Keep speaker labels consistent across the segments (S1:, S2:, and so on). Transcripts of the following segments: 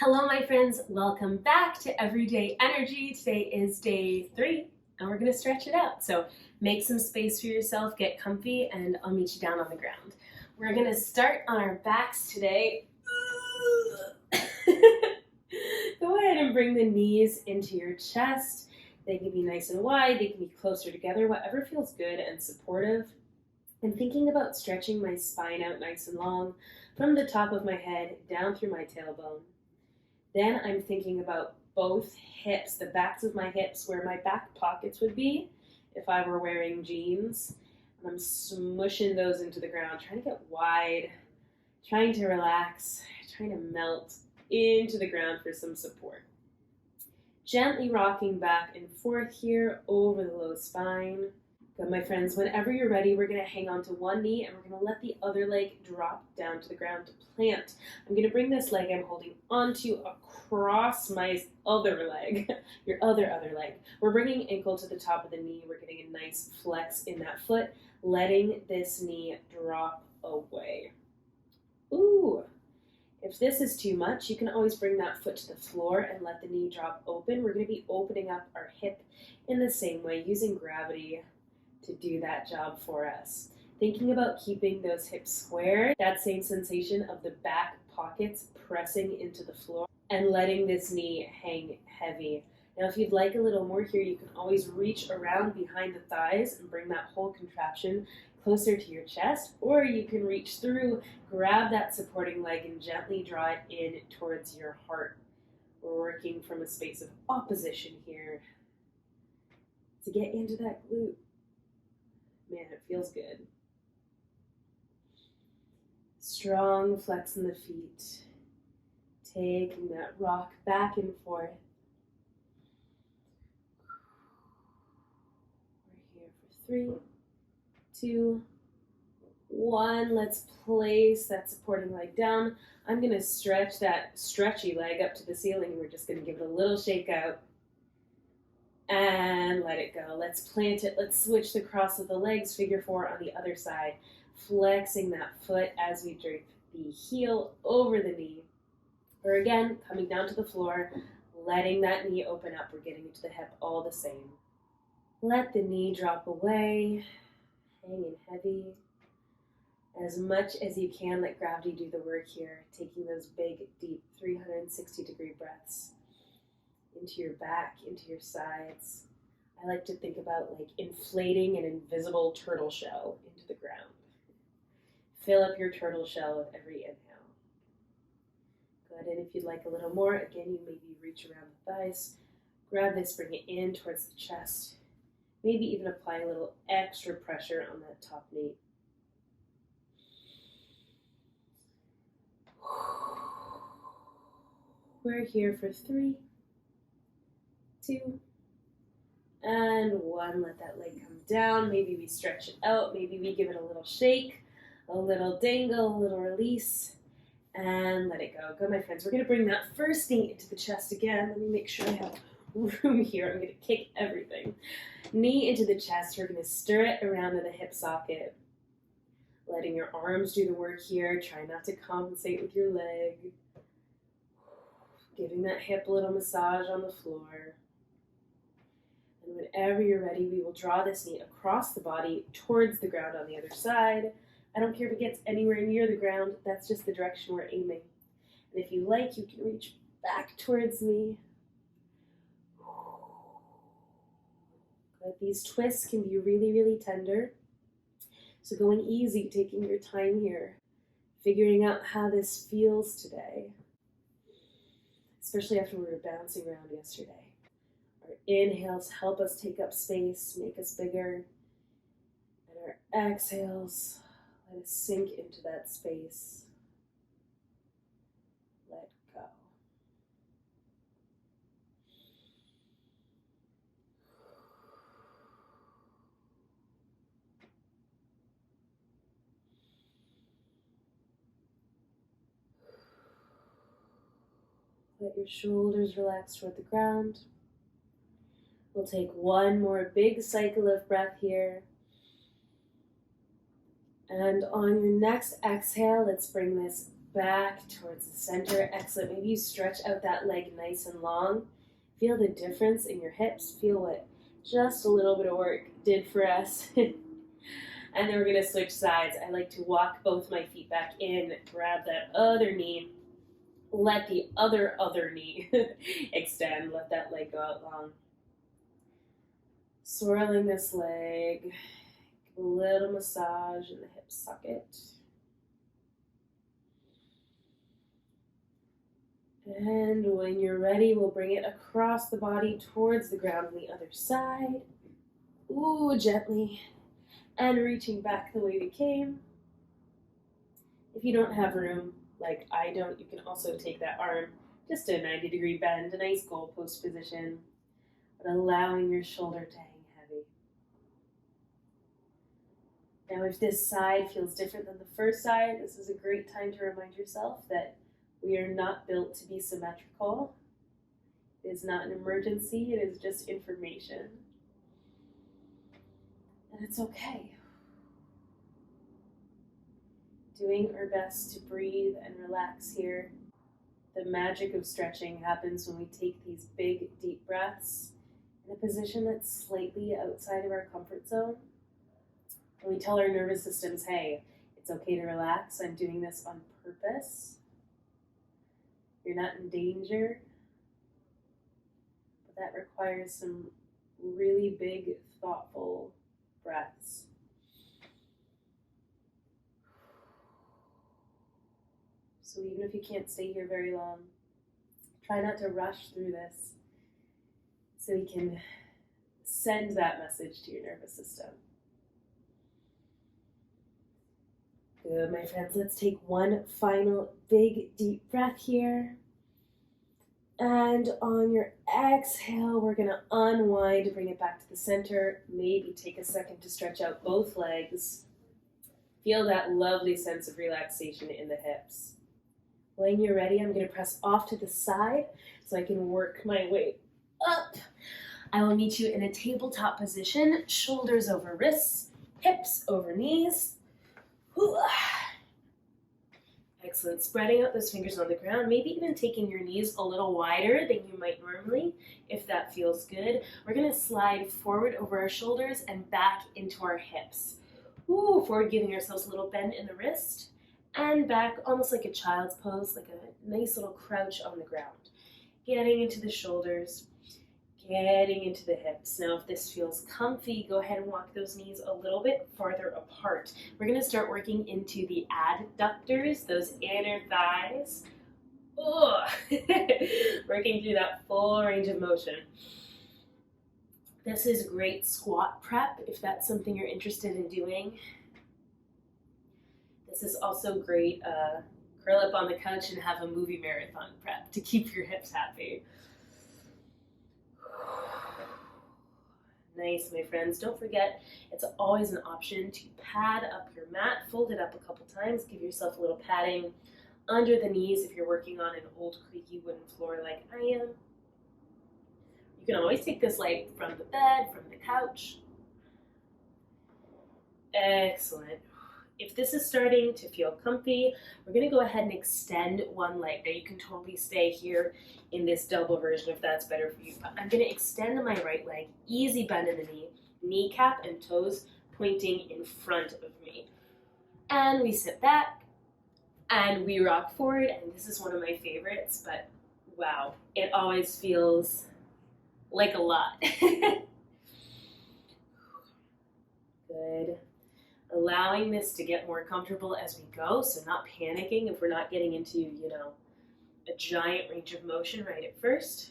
S1: Hello my friends, welcome back to Everyday Energy. Today is day 3 and we're going to stretch it out. So make some space for yourself, get comfy, and I'll meet you down on the ground. We're going to start on our backs today. Go ahead and bring the knees into your chest. They can be nice and wide, they can be closer together, whatever feels good and supportive. I'm thinking about stretching my spine out nice and long from the top of my head down through my tailbone. Then I'm thinking about both hips, the backs of my hips, where my back pockets would be if I were wearing jeans. And I'm smushing those into the ground, trying to get wide, trying to relax, trying to melt into the ground for some support. Gently rocking back and forth here over the low spine. Good, my friends, whenever you're ready, we're going to hang on to one knee and we're going to let the other leg drop down to the ground to plant. I'm going to bring this leg I'm holding onto across my other leg, your other leg. We're bringing ankle to the top of the knee. We're getting a nice flex in that foot, letting this knee drop away. Ooh. If this is too much, you can always bring that foot to the floor and let the knee drop open. We're going to be opening up our hip in the same way, using gravity to do that job for us. Thinking about keeping those hips square, that same sensation of the back pockets pressing into the floor and letting this knee hang heavy. Now, if you'd like a little more here, you can always reach around behind the thighs and bring that whole contraption closer to your chest, or you can reach through, grab that supporting leg and gently draw it in towards your heart. We're working from a space of opposition here to get into that glute. Man, it feels good. Strong flex in the feet. Taking that rock back and forth. We're here for 3, 2, 1. Let's place that supporting leg down. I'm going to stretch that stretchy leg up to the ceiling. We're just going to give it a little shake out. And let it go. Let's plant it. Let's switch the cross of the legs, figure 4 on the other side. Flexing that foot as we drape the heel over the knee. Or again, coming down to the floor, letting that knee open up. We're getting into the hip all the same. Let the knee drop away, hanging heavy. As much as you can, let gravity do the work here, taking those big, deep 360-degree breaths. Into your back, into your sides. I like to think about like inflating an invisible turtle shell into the ground. Fill up your turtle shell with every inhale. Good, and if you'd like a little more, again, you maybe reach around the thighs. Grab this, bring it in towards the chest. Maybe even apply a little extra pressure on that top knee. We're here for 3, 2, and 1. Let that leg come down. Maybe we stretch it out. Maybe we give it a little shake, a little dangle, a little release, and let it go. Good, my friends. We're going to bring that first knee into the chest again. Let me make sure I have room here. I'm going to kick everything. Knee into the chest. We're going to stir it around to the hip socket. Letting your arms do the work here. Try not to compensate with your leg. Giving that hip a little massage on the floor. And whenever you're ready, we will draw this knee across the body towards the ground on the other side. I don't care if it gets anywhere near the ground. That's just the direction we're aiming. And if you like, you can reach back towards me. Good. These twists can be really, really tender. So going easy, taking your time here, figuring out how this feels today. Especially after we were bouncing around yesterday. Our inhales help us take up space, make us bigger. And our exhales let us sink into that space. Let go. Let your shoulders relax toward the ground. We'll take one more big cycle of breath here. And on your next exhale, let's bring this back towards the center. Excellent. Maybe you stretch out that leg nice and long. Feel the difference in your hips. Feel what just a little bit of work did for us. And then we're going to switch sides. I like to walk both my feet back in, grab that other knee, let the other knee extend, let that leg go out long. Swirling this leg, a little massage in the hip socket. And when you're ready, we'll bring it across the body towards the ground on the other side. Ooh, gently. And reaching back the way we came. If you don't have room, like I don't, you can also take that arm, just a 90-degree bend, a nice goalpost position, but allowing your shoulder to hang heavy. Now, if this side feels different than the first side, this is a great time to remind yourself that we are not built to be symmetrical. It is not an emergency, it is just information. And it's okay. Doing our best to breathe and relax here. The magic of stretching happens when we take these big, deep breaths in a position that's slightly outside of our comfort zone. And we tell our nervous systems, hey, it's okay to relax. I'm doing this on purpose. You're not in danger. But that requires some really big, thoughtful breaths. So even if you can't stay here very long, try not to rush through this so we can send that message to your nervous system. Good, my friends. Let's take one final big, deep breath here. And on your exhale, we're going to unwind, bring it back to the center. Maybe take a second to stretch out both legs. Feel that lovely sense of relaxation in the hips. When you're ready, I'm going to press off to the side so I can work my way up. I will meet you in a tabletop position, shoulders over wrists, hips over knees. Excellent. Spreading out those fingers on the ground, maybe even taking your knees a little wider than you might normally, if that feels good. We're going to slide forward over our shoulders and back into our hips. Forward, giving ourselves a little bend in the wrist, and back almost like a child's pose, like a nice little crouch on the ground. Getting into the shoulders, getting into the hips. Now, if this feels comfy, go ahead and walk those knees a little bit farther apart. We're going to start working into the adductors, those inner thighs. Working through that full range of motion. This is great squat prep if that's something you're interested in doing. This is also great curl up on the couch and have a movie marathon prep to keep your hips happy. Nice, my friends. Don't forget, it's always an option to pad up your mat, fold it up a couple times, give yourself a little padding under the knees if you're working on an old creaky wooden floor like I am. You can always take this leg from the bed, from the couch. Excellent. If this is starting to feel comfy, we're going to go ahead and extend one leg. Now you can totally stay here in this double version if that's better for you. But I'm going to extend my right leg, easy bend in the knee, kneecap and toes pointing in front of me. And we sit back and we rock forward. And this is one of my favorites, but wow, it always feels like a lot. Good. Allowing this to get more comfortable as we go, so not panicking if we're not getting into, a giant range of motion right at first.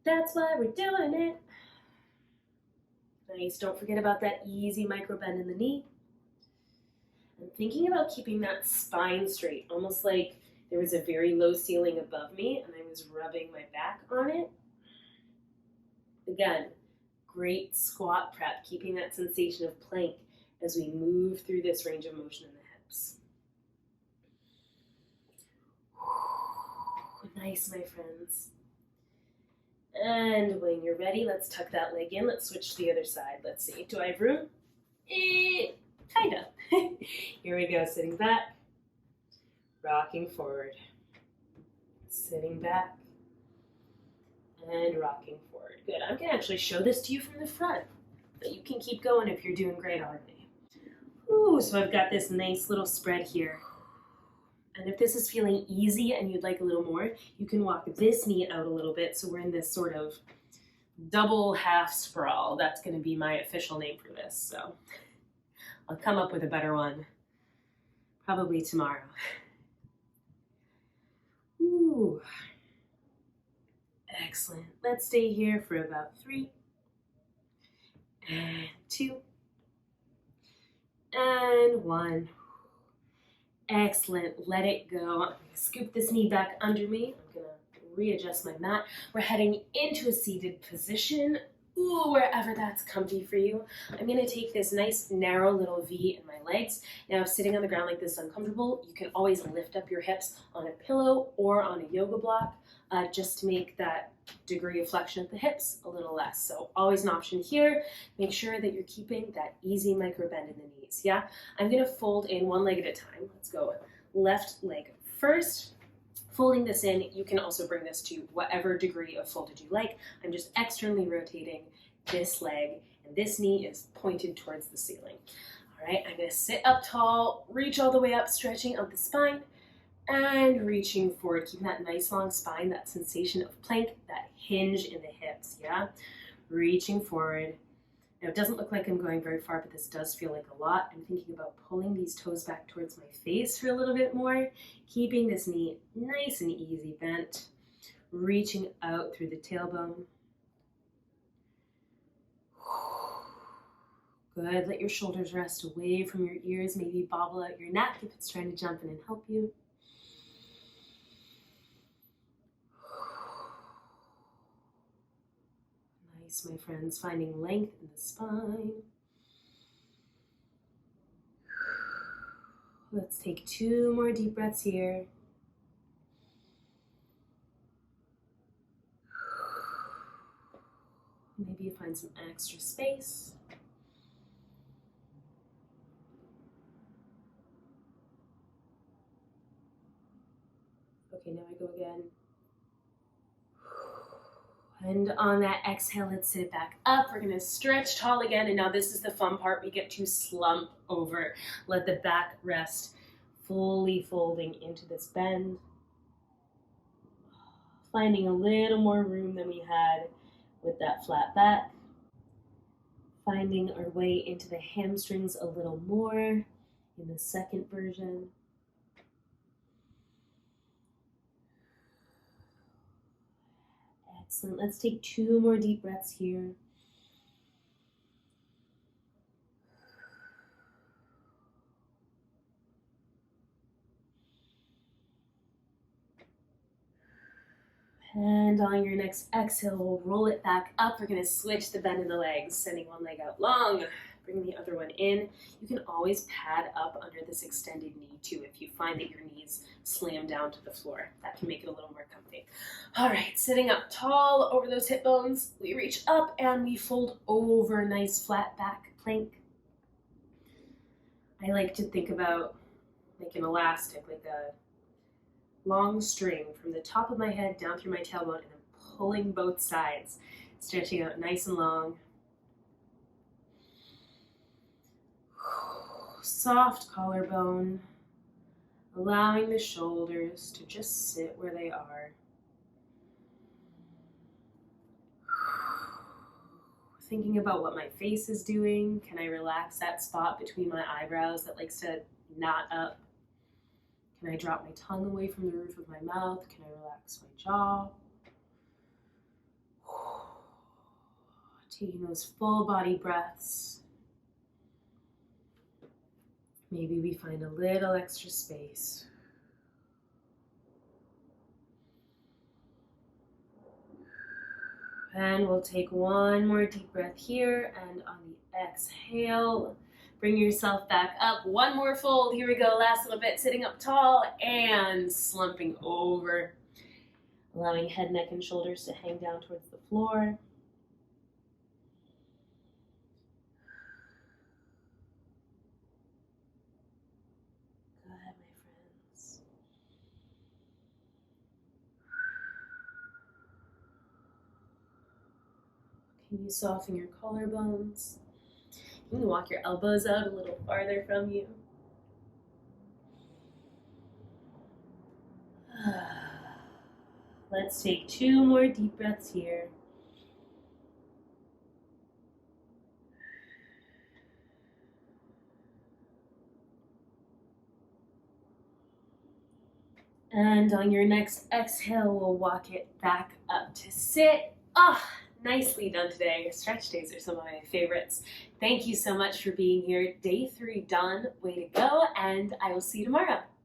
S1: That's why we're doing it. Nice. Don't forget about that easy micro bend in the knee. I'm thinking about keeping that spine straight, almost like there was a very low ceiling above me and I was rubbing my back on it. Again, great squat prep, keeping that sensation of plank as we move through this range of motion in the hips. Nice, my friends. And when you're ready, let's tuck that leg in. Let's switch to the other side. Let's see. Do I have room? Kinda. Here we go. Sitting back. rocking forward, sitting back, and rocking forward. Good. I'm going to actually show this to you from the front, but you can keep going if you're doing great already. Ooh, so I've got this nice little spread here. And if this is feeling easy and you'd like a little more, you can walk this knee out a little bit. So we're in this sort of double half sprawl. That's going to be my official name for this. So I'll come up with a better one probably tomorrow. Ooh. Excellent. Let's stay here for about 3 and 2 and 1. Excellent. Let it go. I'm going to scoop this knee back under me. I'm going to readjust my mat. We're heading into a seated position. Ooh, wherever that's comfy for you. I'm going to take this nice narrow little V in my legs. Now, if sitting on the ground like this is uncomfortable, you can always lift up your hips on a pillow or on a yoga block just to make that degree of flexion at the hips a little less. So always an option here. Make sure that you're keeping that easy micro bend in the knees, yeah? I'm going to fold in one leg at a time. Let's go left leg first. Folding this in, you can also bring this to whatever degree of folded you like. I'm just externally rotating this leg, and this knee is pointed towards the ceiling. All right, I'm going to sit up tall, reach all the way up, stretching out the spine, and reaching forward, keeping that nice long spine, that sensation of plank, that hinge in the hips, yeah? Reaching forward. Now, it doesn't look like I'm going very far, but this does feel like a lot. I'm thinking about pulling these toes back towards my face for a little bit more, keeping this knee nice and easy bent, reaching out through the tailbone. Good. Let your shoulders rest away from your ears. Maybe bobble out your neck if it's trying to jump in and help you. Nice, my friends, finding length in the spine. Let's take 2 more deep breaths here. Maybe you find some extra space. Okay, now I go again. And on that exhale, let's sit back up. We're going to stretch tall again. And now this is the fun part. We get to slump over. Let the back rest, fully folding into this bend. Finding a little more room than we had with that flat back. Finding our way into the hamstrings a little more in the second version. Excellent. Let's take 2 more deep breaths here. And on your next exhale, we'll roll it back up. We're going to switch the bend in the legs, sending one leg out long, bring the other one in. You can always pad up under this extended knee too if you find that your knees slam down to the floor. That can make it a little more comfy. All right, sitting up tall over those hip bones, we reach up and we fold over, nice flat back plank. I like to think about like an elastic, like a long string from the top of my head down through my tailbone and then pulling both sides, stretching out nice and long. Soft collarbone, allowing the shoulders to just sit where they are. Thinking about what my face is doing. Can I relax that spot between my eyebrows that likes to knot up? Can I drop my tongue away from the roof of my mouth? Can I relax my jaw? Taking those full body breaths. Maybe we find a little extra space. And we'll take one more deep breath here, and on the exhale, bring yourself back up. One more fold. Here we go. Last little bit. Sitting up tall and slumping over. Allowing head, neck, and shoulders to hang down towards the floor. Good, my friends. Can you soften your collarbones? Can you walk your elbows out a little farther from you? Let's take 2 more deep breaths here. And on your next exhale, we'll walk it back up to sit. Nicely done today. Stretch days are some of my favorites. Thank you so much for being here. Day 3 done. Way to go. And I will see you tomorrow.